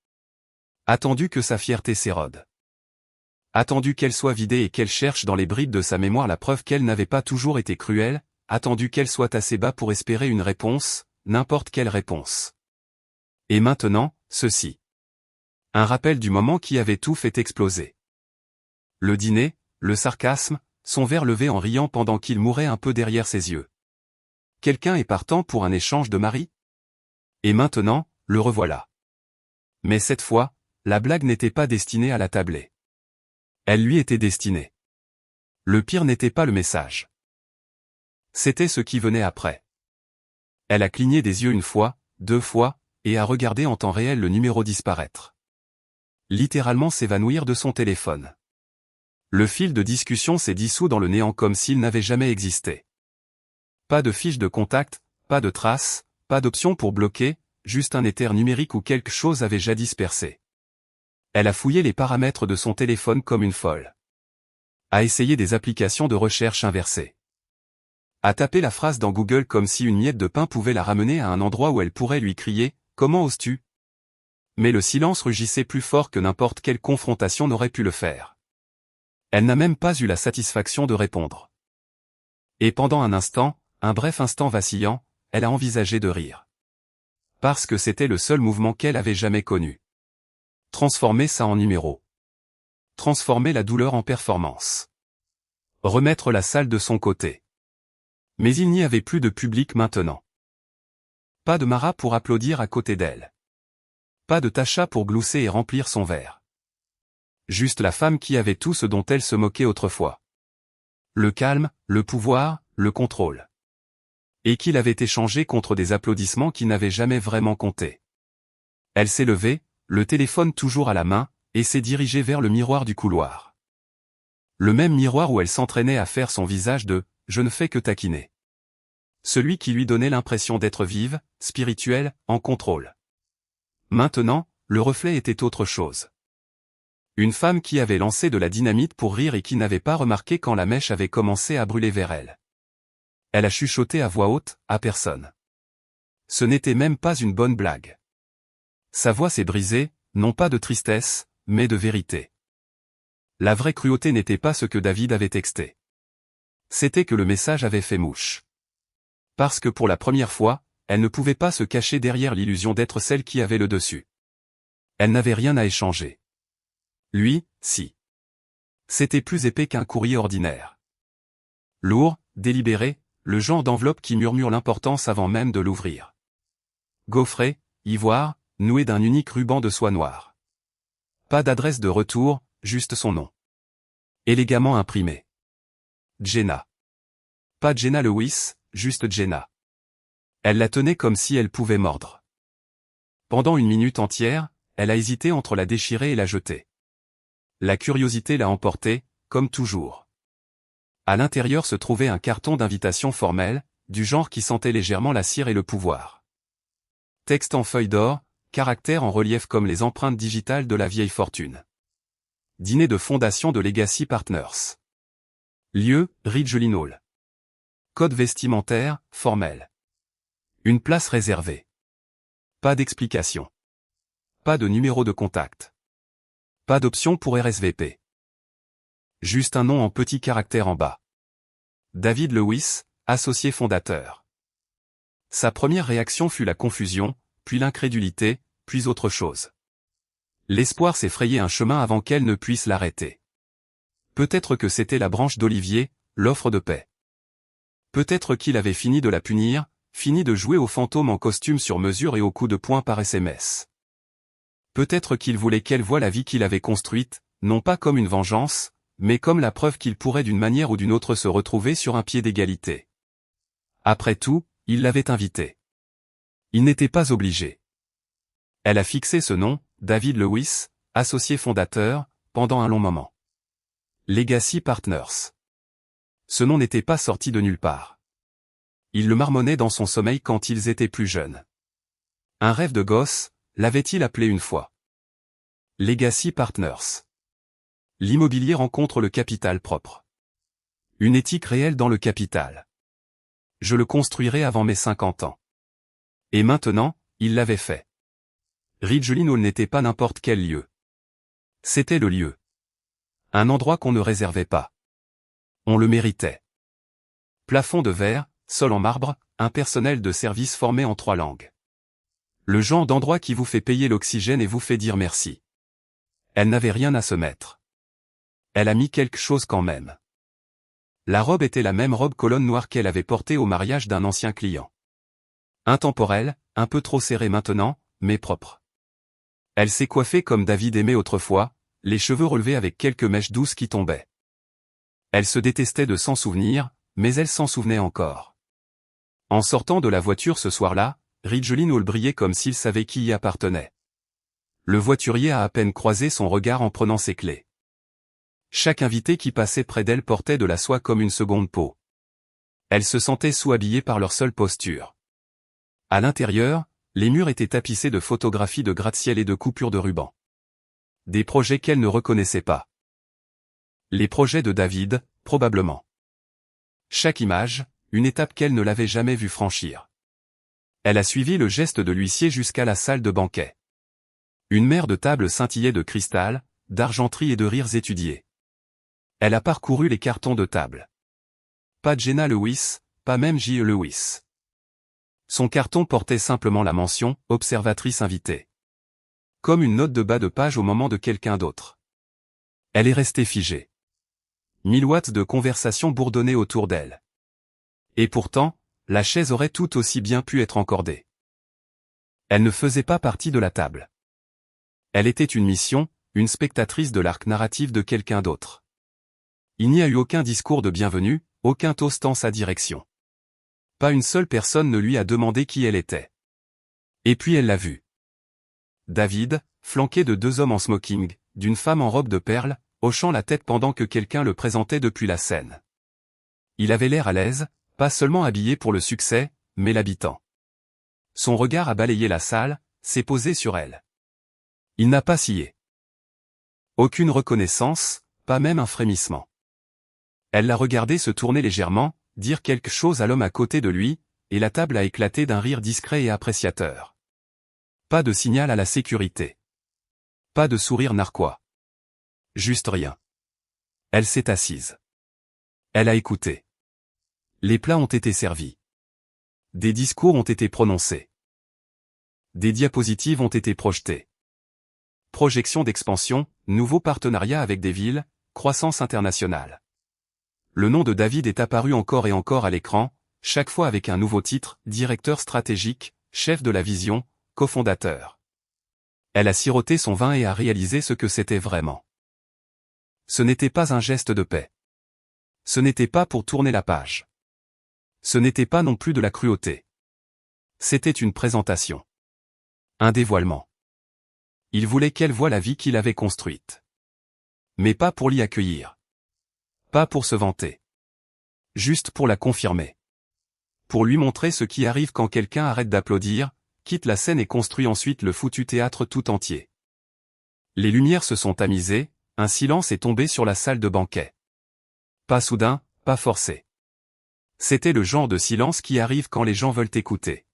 Attendu que sa fierté s'érode. Attendu qu'elle soit vidée et qu'elle cherche dans les bribes de sa mémoire la preuve qu'elle n'avait pas toujours été cruelle, attendu qu'elle soit assez bas pour espérer une réponse, n'importe quelle réponse. Et maintenant, ceci. Un rappel du moment qui avait tout fait exploser. Le dîner, le sarcasme, son verre levé en riant pendant qu'il mourait un peu derrière ses yeux. Quelqu'un est partant pour un échange de mari? Et maintenant, le revoilà. Mais cette fois, la blague n'était pas destinée à l'atabler. Elle lui était destinée. Le pire n'était pas le message. C'était ce qui venait après. Elle a cligné des yeux une fois, deux fois, et a regardé en temps réel le numéro disparaître. Littéralement s'évanouir de son téléphone. Le fil de discussion s'est dissous dans le néant comme s'il n'avait jamais existé. Pas de fiche de contact, pas de traces, pas d'option pour bloquer, juste un éther numérique où quelque chose avait jadis percé. Elle a fouillé les paramètres de son téléphone comme une folle. A essayé des applications de recherche inversées. A tapé la phrase dans Google comme si une miette de pain pouvait la ramener à un endroit où elle pourrait lui crier « Comment oses-tu » Mais le silence rugissait plus fort que n'importe quelle confrontation n'aurait pu le faire. Elle n'a même pas eu la satisfaction de répondre. Et pendant un instant, un bref instant vacillant, elle a envisagé de rire. Parce que c'était le seul mouvement qu'elle avait jamais connu. Transformer ça en numéro. Transformer la douleur en performance. Remettre la salle de son côté. Mais il n'y avait plus de public maintenant. Pas de Mara pour applaudir à côté d'elle. Pas de Tasha pour glousser et remplir son verre. Juste la femme qui avait tout ce dont elle se moquait autrefois. Le calme, le pouvoir, le contrôle. Et qu'il avait échangé contre des applaudissements qui n'avaient jamais vraiment compté. Elle s'est levée, le téléphone toujours à la main, et s'est dirigée vers le miroir du couloir. Le même miroir où elle s'entraînait à faire son visage de « je ne fais que taquiner ». Celui qui lui donnait l'impression d'être vive, spirituelle, en contrôle. Maintenant, le reflet était autre chose. Une femme qui avait lancé de la dynamite pour rire et qui n'avait pas remarqué quand la mèche avait commencé à brûler vers elle. Elle a chuchoté à voix haute, à personne. Ce n'était même pas une bonne blague. Sa voix s'est brisée, non pas de tristesse, mais de vérité. La vraie cruauté n'était pas ce que David avait texté. C'était que le message avait fait mouche. Parce que pour la première fois, elle ne pouvait pas se cacher derrière l'illusion d'être celle qui avait le dessus. Elle n'avait rien à échanger. Lui, si. C'était plus épais qu'un courrier ordinaire. Lourd, délibéré, le genre d'enveloppe qui murmure l'importance avant même de l'ouvrir. Gaufré, ivoire, noué d'un unique ruban de soie noire. Pas d'adresse de retour, juste son nom. Élégamment imprimé. Jenna. Pas Jenna Lewis, juste Jenna. Elle la tenait comme si elle pouvait mordre. Pendant une minute entière, elle a hésité entre la déchirer et la jeter. La curiosité l'a emportée, comme toujours. À l'intérieur se trouvait un carton d'invitation formelle, du genre qui sentait légèrement la cire et le pouvoir. Texte en feuille d'or, caractères en relief comme les empreintes digitales de la vieille fortune. Dîner de fondation de Legacy Partners. Lieu, Ridgeline Hall. Code vestimentaire, formel. Une place réservée. Pas d'explication. Pas de numéro de contact. Pas d'option pour RSVP. Juste un nom en petits caractères en bas. David Lewis, associé fondateur. Sa première réaction fut la confusion, puis l'incrédulité, puis autre chose. L'espoir s'est frayé un chemin avant qu'elle ne puisse l'arrêter. Peut-être que c'était la branche d'olivier, l'offre de paix. Peut-être qu'il avait fini de la punir, fini de jouer au fantôme en costume sur mesure et au coup de poing par SMS. Peut-être qu'il voulait qu'elle voie la vie qu'il avait construite, non pas comme une vengeance, mais comme la preuve qu'il pourrait d'une manière ou d'une autre se retrouver sur un pied d'égalité. Après tout, il l'avait invitée. Il n'était pas obligé. Elle a fixé ce nom, David Lewis, associé fondateur, pendant un long moment. Legacy Partners. Ce nom n'était pas sorti de nulle part. Il le marmonnait dans son sommeil quand ils étaient plus jeunes. Un rêve de gosse, l'avait-il appelé une fois. Legacy Partners. L'immobilier rencontre le capital propre. Une éthique réelle dans le capital. Je le construirai avant mes 50 ans. Et maintenant, il l'avait fait. Ridgeline Hall n'était pas n'importe quel lieu. C'était le lieu. Un endroit qu'on ne réservait pas. On le méritait. Plafond de verre, sol en marbre, un personnel de service formé en 3 langues. Le genre d'endroit qui vous fait payer l'oxygène et vous fait dire merci. Elle n'avait rien à se mettre. Elle a mis quelque chose quand même. La robe était la même robe colonne noire qu'elle avait portée au mariage d'un ancien client. Intemporelle, un peu trop serrée maintenant, mais propre. Elle s'est coiffée comme David aimait autrefois, les cheveux relevés avec quelques mèches douces qui tombaient. Elle se détestait de s'en souvenir, mais elle s'en souvenait encore. En sortant de la voiture ce soir-là, Ridgeline Hall brillait comme s'il savait qui y appartenait. Le voiturier a à peine croisé son regard en prenant ses clés. Chaque invité qui passait près d'elle portait de la soie comme une seconde peau. Elle se sentait sous-habillée par leur seule posture. À l'intérieur, les murs étaient tapissés de photographies de gratte-ciel et de coupures de ruban. Des projets qu'elle ne reconnaissait pas. Les projets de David, probablement. Chaque image, une étape qu'elle ne l'avait jamais vu franchir. Elle a suivi le geste de l'huissier jusqu'à la salle de banquet. Une mer de tables scintillait de cristal, d'argenterie et de rires étudiés. Elle a parcouru les cartons de table. Pas de Jenna Lewis, pas même J.E. Lewis. Son carton portait simplement la mention « Observatrice invitée ». Comme une note de bas de page au moment de quelqu'un d'autre. Elle est restée figée. 1000 watts de conversation bourdonnaient autour d'elle. Et pourtant, la chaise aurait tout aussi bien pu être encordée. Elle ne faisait pas partie de la table. Elle était une mission, une spectatrice de l'arc narratif de quelqu'un d'autre. Il n'y a eu aucun discours de bienvenue, aucun toast en sa direction. Pas une seule personne ne lui a demandé qui elle était. Et puis elle l'a vu. David, flanqué de 2 hommes en smoking, d'une femme en robe de perles, hochant la tête pendant que quelqu'un le présentait depuis la scène. Il avait l'air à l'aise, pas seulement habillé pour le succès, mais l'habitant. Son regard a balayé la salle, s'est posé sur elle. Il n'a pas scié. Aucune reconnaissance, pas même un frémissement. Elle l'a regardé se tourner légèrement, dire quelque chose à l'homme à côté de lui, et la table a éclaté d'un rire discret et appréciateur. Pas de signal à la sécurité. Pas de sourire narquois. Juste rien. Elle s'est assise. Elle a écouté. Les plats ont été servis. Des discours ont été prononcés. Des diapositives ont été projetées. Projection d'expansion, nouveau partenariat avec des villes, croissance internationale. Le nom de David est apparu encore et encore à l'écran, chaque fois avec un nouveau titre, directeur stratégique, chef de la vision, cofondateur. Elle a siroté son vin et a réalisé ce que c'était vraiment. Ce n'était pas un geste de paix. Ce n'était pas pour tourner la page. Ce n'était pas non plus de la cruauté. C'était une présentation. Un dévoilement. Il voulait qu'elle voie la vie qu'il avait construite. Mais pas pour l'y accueillir. Pas pour se vanter. Juste pour la confirmer. Pour lui montrer ce qui arrive quand quelqu'un arrête d'applaudir, quitte la scène et construit ensuite le foutu théâtre tout entier. Les lumières se sont tamisées, un silence est tombé sur la salle de banquet. Pas soudain, pas forcé. C'était le genre de silence qui arrive quand les gens veulent écouter.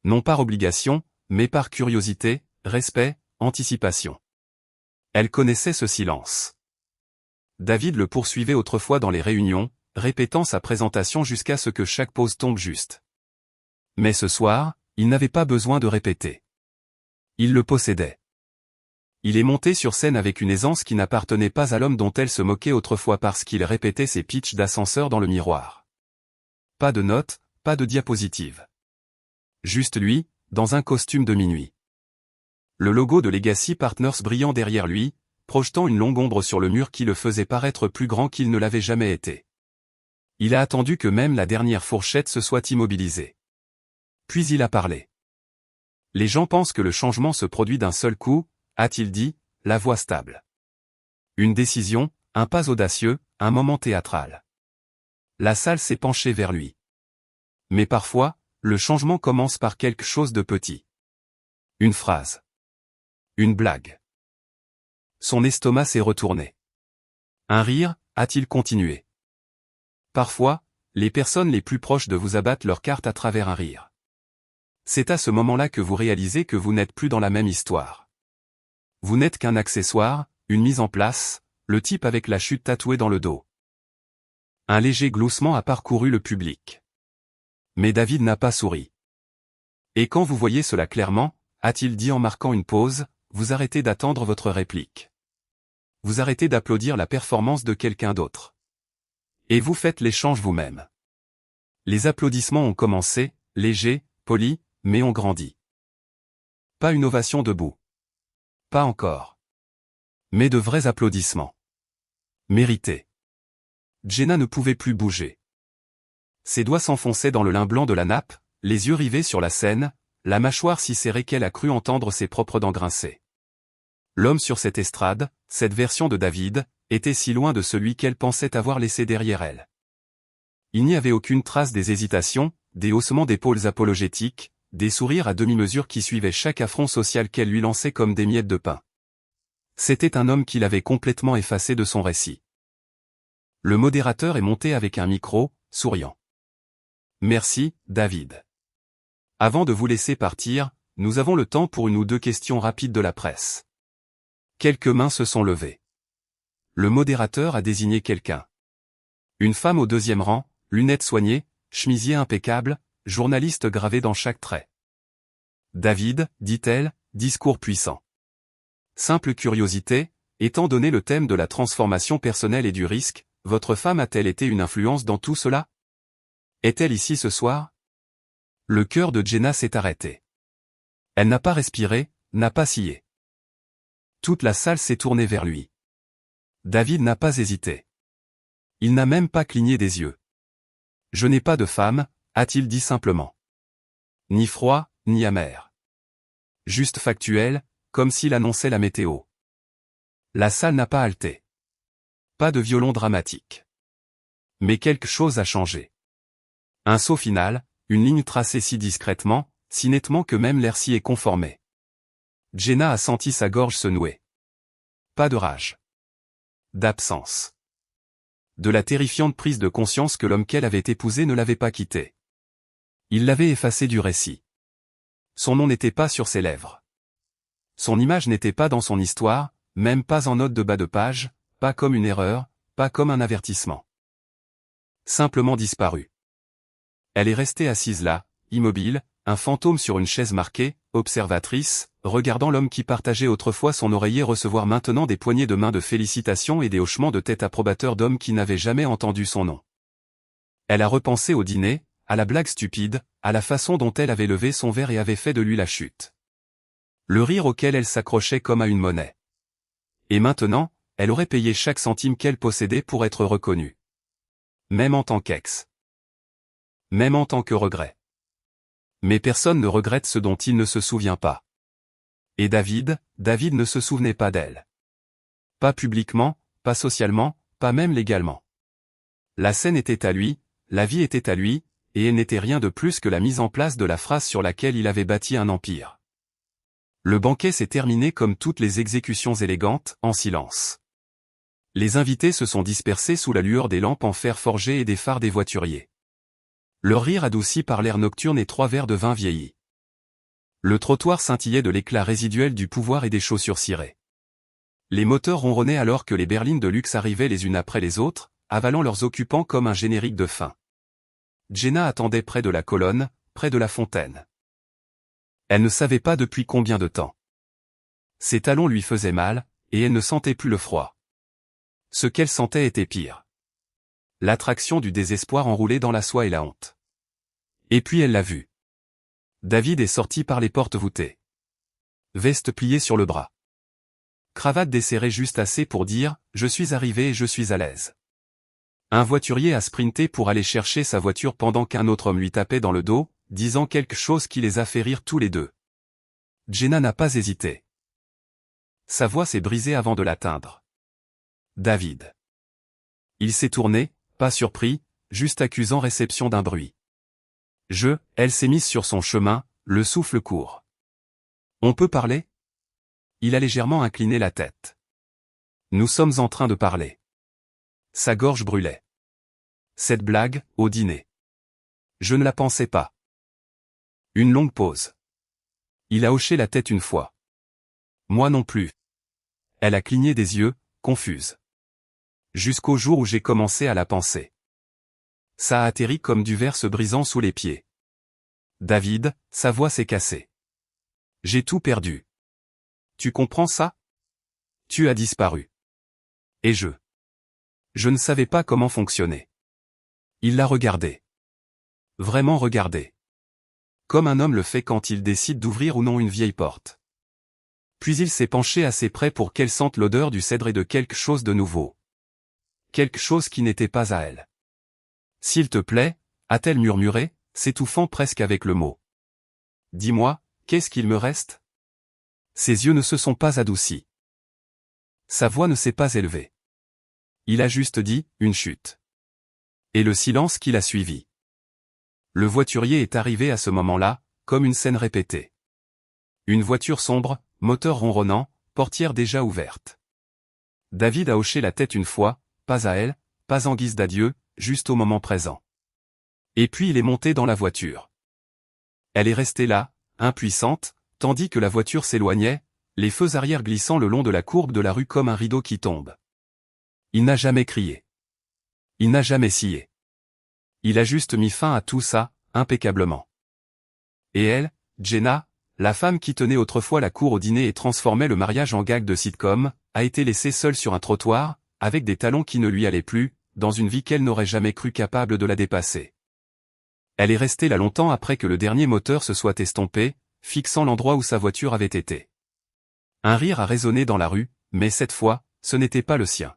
Non par obligation, mais par curiosité, respect, anticipation. Elle connaissait ce silence. David le poursuivait autrefois dans les réunions, répétant sa présentation jusqu'à ce que chaque pause tombe juste. Mais ce soir, il n'avait pas besoin de répéter. Il le possédait. Il est monté sur scène avec une aisance qui n'appartenait pas à l'homme dont elle se moquait autrefois parce qu'il répétait ses pitchs d'ascenseur dans le miroir. Pas de notes, pas de diapositives. Juste lui, dans un costume de minuit. Le logo de Legacy Partners brillant derrière lui, projetant une longue ombre sur le mur qui le faisait paraître plus grand qu'il ne l'avait jamais été. Il a attendu que même la dernière fourchette se soit immobilisée. Puis il a parlé. Les gens pensent que le changement se produit d'un seul coup, a-t-il dit, la voix stable. Une décision, un pas audacieux, un moment théâtral. La salle s'est penchée vers lui. Mais parfois, le changement commence par quelque chose de petit. Une phrase. Une blague. Son estomac s'est retourné. Un rire, a-t-il continué. Parfois, les personnes les plus proches de vous abattent leurs cartes à travers un rire. C'est à ce moment-là que vous réalisez que vous n'êtes plus dans la même histoire. Vous n'êtes qu'un accessoire, une mise en place, le type avec la chute tatouée dans le dos. Un léger gloussement a parcouru le public. Mais David n'a pas souri. Et quand vous voyez cela clairement, a-t-il dit en marquant une pause, vous arrêtez d'attendre votre réplique. Vous arrêtez d'applaudir la performance de quelqu'un d'autre. Et vous faites l'échange vous-même. Les applaudissements ont commencé, légers, polis, mais ont grandi. Pas une ovation debout. Pas encore. Mais de vrais applaudissements. Mérités. Jenna ne pouvait plus bouger. Ses doigts s'enfonçaient dans le lin blanc de la nappe, les yeux rivés sur la scène, la mâchoire si serrée qu'elle a cru entendre ses propres dents grincer. L'homme sur cette estrade, cette version de David, était si loin de celui qu'elle pensait avoir laissé derrière elle. Il n'y avait aucune trace des hésitations, des haussements d'épaules apologétiques, des sourires à demi-mesure qui suivaient chaque affront social qu'elle lui lançait comme des miettes de pain. C'était un homme qui l'avait complètement effacé de son récit. Le modérateur est monté avec un micro, souriant. Merci, David. Avant de vous laisser partir, nous avons le temps pour une ou deux questions rapides de la presse. Quelques mains se sont levées. Le modérateur a désigné quelqu'un. Une femme au deuxième rang, lunettes soignées, chemisier impeccable, journaliste gravé dans chaque trait. David, dit-elle, discours puissant. Simple curiosité, étant donné le thème de la transformation personnelle et du risque, votre femme a-t-elle été une influence dans tout cela? Est-elle ici ce soir? Le cœur de Jenna s'est arrêté. Elle n'a pas respiré, n'a pas scié. Toute la salle s'est tournée vers lui. David n'a pas hésité. Il n'a même pas cligné des yeux. Je n'ai pas de femme, a-t-il dit simplement. Ni froid, ni amer. Juste factuel, comme s'il annonçait la météo. La salle n'a pas halté. Pas de violon dramatique. Mais quelque chose a changé. Un saut final, une ligne tracée si discrètement, si nettement que même l'air s'y est conformé. Jenna a senti sa gorge se nouer. Pas de rage. D'absence. De la terrifiante prise de conscience que l'homme qu'elle avait épousé ne l'avait pas quitté. Il l'avait effacé du récit. Son nom n'était pas sur ses lèvres. Son image n'était pas dans son histoire, même pas en note de bas de page, pas comme une erreur, pas comme un avertissement. Simplement disparu. Elle est restée assise là, immobile, un fantôme sur une chaise marquée, observatrice, regardant l'homme qui partageait autrefois son oreiller recevoir maintenant des poignées de main de félicitations et des hochements de tête approbateurs d'hommes qui n'avaient jamais entendu son nom. Elle a repensé au dîner, à la blague stupide, à la façon dont elle avait levé son verre et avait fait de lui la chute. Le rire auquel elle s'accrochait comme à une monnaie. Et maintenant, elle aurait payé chaque centime qu'elle possédait pour être reconnue. Même en tant qu'ex. Même en tant que regret. Mais personne ne regrette ce dont il ne se souvient pas. Et David ne se souvenait pas d'elle. Pas publiquement, pas socialement, pas même légalement. La scène était à lui, la vie était à lui, et elle n'était rien de plus que la mise en place de la phrase sur laquelle il avait bâti un empire. Le banquet s'est terminé comme toutes les exécutions élégantes, en silence. Les invités se sont dispersés sous la lueur des lampes en fer forgé et des phares des voituriers. Leur rire adouci par l'air nocturne et 3 verres de vin vieilli. Le trottoir scintillait de l'éclat résiduel du pouvoir et des chaussures cirées. Les moteurs ronronnaient alors que les berlines de luxe arrivaient les unes après les autres, avalant leurs occupants comme un générique de fin. Jenna attendait près de la colonne, près de la fontaine. Elle ne savait pas depuis combien de temps. Ses talons lui faisaient mal, et elle ne sentait plus le froid. Ce qu'elle sentait était pire. L'attraction du désespoir enroulé dans la soie et la honte. Et puis elle l'a vu. David est sorti par les portes voûtées. Veste pliée sur le bras. Cravate desserrée juste assez pour dire « Je suis arrivé et je suis à l'aise ». Un voiturier a sprinté pour aller chercher sa voiture pendant qu'un autre homme lui tapait dans le dos, disant quelque chose qui les a fait rire tous les deux. Jenna n'a pas hésité. Sa voix s'est brisée avant de l'atteindre. David. Il s'est tourné, pas surpris, juste accusant réception d'un bruit. Elle s'est mise sur son chemin, le souffle court. On peut parler? Il a légèrement incliné la tête. Nous sommes en train de parler. Sa gorge brûlait. Cette blague, au dîner. Je ne la pensais pas. Une longue pause. Il a hoché la tête une fois. Moi non plus. Elle a cligné des yeux, confuse. Jusqu'au jour où j'ai commencé à la penser. Ça a atterri comme du verre se brisant sous les pieds. David, sa voix s'est cassée. J'ai tout perdu. Tu comprends ça? Tu as disparu. Et je ne savais pas comment fonctionner. Il l'a regardé. Vraiment regardé. Comme un homme le fait quand il décide d'ouvrir ou non une vieille porte. Puis il s'est penché assez près pour qu'elle sente l'odeur du cèdre et de quelque chose de nouveau. Quelque chose qui n'était pas à elle. S'il te plaît, a-t-elle murmuré, s'étouffant presque avec le mot. Dis-moi, qu'est-ce qu'il me reste? Ses yeux ne se sont pas adoucis. Sa voix ne s'est pas élevée. Il a juste dit, une chute. Et le silence qui l'a suivi. Le voiturier est arrivé à ce moment-là, comme une scène répétée. Une voiture sombre, moteur ronronnant, portière déjà ouverte. David a hoché la tête une fois, pas à elle, pas en guise d'adieu, juste au moment présent. Et puis il est monté dans la voiture. Elle est restée là, impuissante, tandis que la voiture s'éloignait, les feux arrière glissant le long de la courbe de la rue comme un rideau qui tombe. Il n'a jamais crié. Il n'a jamais scié. Il a juste mis fin à tout ça, impeccablement. Et elle, Jenna, la femme qui tenait autrefois la cour au dîner et transformait le mariage en gag de sitcom, a été laissée seule sur un trottoir, avec des talons qui ne lui allaient plus, dans une vie qu'elle n'aurait jamais cru capable de la dépasser. Elle est restée là longtemps après que le dernier moteur se soit estompé, fixant l'endroit où sa voiture avait été. Un rire a résonné dans la rue, mais cette fois, ce n'était pas le sien.